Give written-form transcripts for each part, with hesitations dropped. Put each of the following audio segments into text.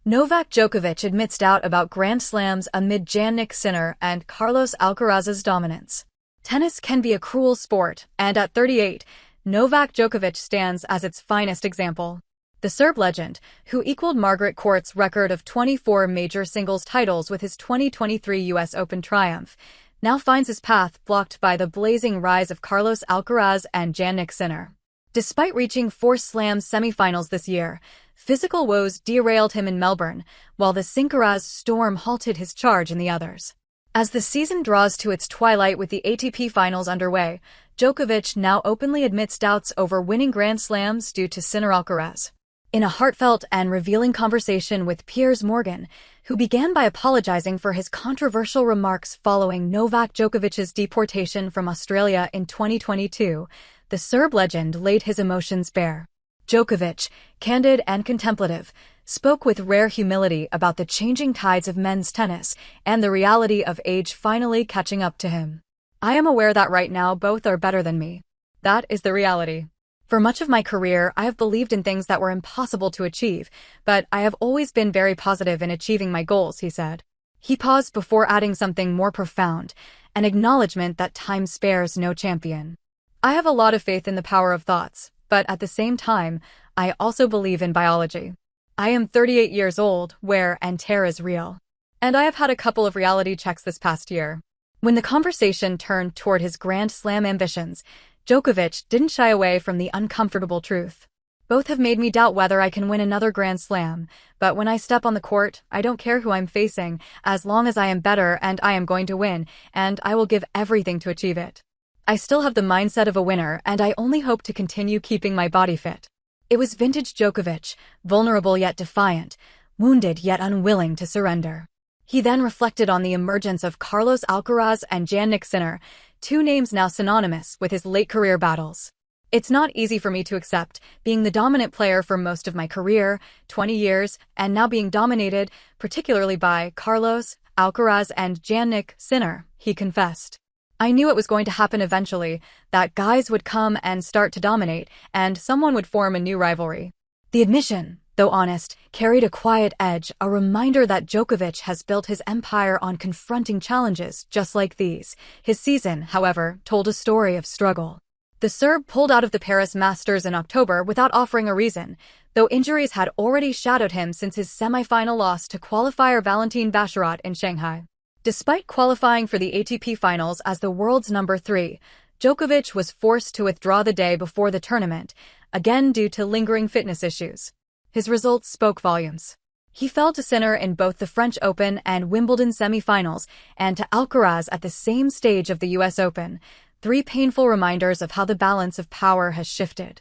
Novak Djokovic admits doubt about Grand Slams amid Jannik Sinner and Carlos Alcaraz's dominance. Tennis can be a cruel sport, and at 38, Novak Djokovic stands as its finest example. The Serb legend, who equaled Margaret Court's record of 24 major singles titles with his 2023 US Open triumph, now finds his path blocked by the blazing rise of Carlos Alcaraz and Jannik Sinner. Despite reaching 4 Slam semifinals this year, physical woes derailed him in Melbourne, while the Sincaraz storm halted his charge in the others. As the season draws to its twilight with the ATP finals underway, Djokovic now openly admits doubts over winning Grand Slams due to Sinner Alcaraz. In a heartfelt and revealing conversation with Piers Morgan, who began by apologizing for his controversial remarks following Novak Djokovic's deportation from Australia in 2022, the Serb legend laid his emotions bare. Djokovic, candid and contemplative, spoke with rare humility about the changing tides of men's tennis and the reality of age finally catching up to him. "I am aware that right now both are better than me. That is the reality. For much of my career, I have believed in things that were impossible to achieve, but I have always been very positive in achieving my goals," he said. He paused before adding something more profound, an acknowledgement that time spares no champion. "I have a lot of faith in the power of thoughts, but at the same time, I also believe in biology. I am 38 years old, wear and tear is real. And I have had a couple of reality checks this past year." When the conversation turned toward his Grand Slam ambitions, Djokovic didn't shy away from the uncomfortable truth. "Both have made me doubt whether I can win another Grand Slam, but when I step on the court, I don't care who I'm facing, as long as I am better and I am going to win, and I will give everything to achieve it. I still have the mindset of a winner, and I only hope to continue keeping my body fit." It was vintage Djokovic, vulnerable yet defiant, wounded yet unwilling to surrender. He then reflected on the emergence of Carlos Alcaraz and Jannik Sinner, 2 names now synonymous with his late career battles. "It's not easy for me to accept, being the dominant player for most of my career, 20 years, and now being dominated, particularly by Carlos, Alcaraz and Jannik Sinner," he confessed. "I knew it was going to happen eventually, that guys would come and start to dominate, and someone would form a new rivalry." The admission, though honest, carried a quiet edge, a reminder that Djokovic has built his empire on confronting challenges just like these. His season, however, told a story of struggle. The Serb pulled out of the Paris Masters in October without offering a reason, though injuries had already shadowed him since his semi-final loss to qualifier Valentin Baccarat in Shanghai. Despite qualifying for the ATP finals as the world's number 3, Djokovic was forced to withdraw the day before the tournament, again due to lingering fitness issues. His results spoke volumes. He fell to Sinner in both the French Open and Wimbledon semi-finals, and to Alcaraz at the same stage of the US Open, 3 painful reminders of how the balance of power has shifted.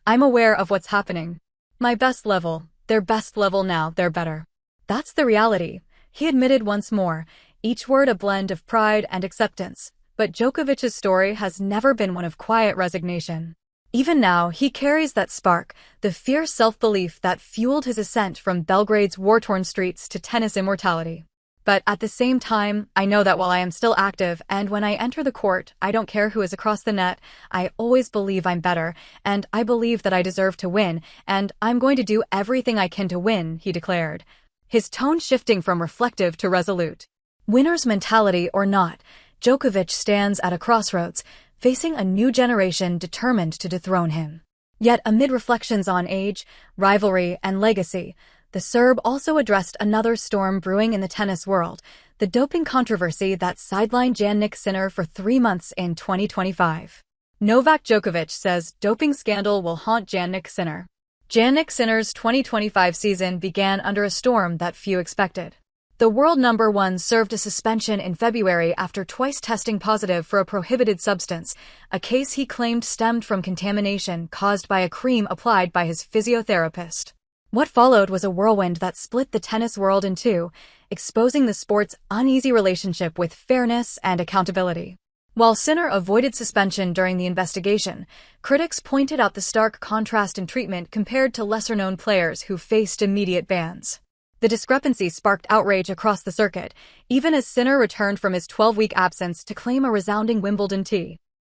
"I'm aware of what's happening. My best level, their best level now, they're better. That's the reality," he admitted once more, each word a blend of pride and acceptance. But Djokovic's story has never been one of quiet resignation. Even now, he carries that spark, the fierce self-belief that fueled his ascent from Belgrade's war-torn streets to tennis immortality. "But at the same time, I know that while I am still active and when I enter the court, I don't care who is across the net, I always believe I'm better, and I believe that I deserve to win, and I'm going to do everything I can to win," he declared, his tone shifting from reflective to resolute. Winner's mentality or not, Djokovic stands at a crossroads, facing a new generation determined to dethrone him. Yet amid reflections on age, rivalry, and legacy, the Serb also addressed another storm brewing in the tennis world, the doping controversy that sidelined Jannik Sinner for 3 months in 2025. Novak Djokovic says doping scandal will haunt Jannik Sinner. Jannik Sinner's 2025 season began under a storm that few expected. The world number 1 served a suspension in February after twice testing positive for a prohibited substance, a case he claimed stemmed from contamination caused by a cream applied by his physiotherapist. What followed was a whirlwind that split the tennis world in two, exposing the sport's uneasy relationship with fairness and accountability. While Sinner avoided suspension during the investigation, critics pointed out the stark contrast in treatment compared to lesser-known players who faced immediate bans. The discrepancy sparked outrage across the circuit, even as Sinner returned from his 12-week absence to claim a resounding Wimbledon tee.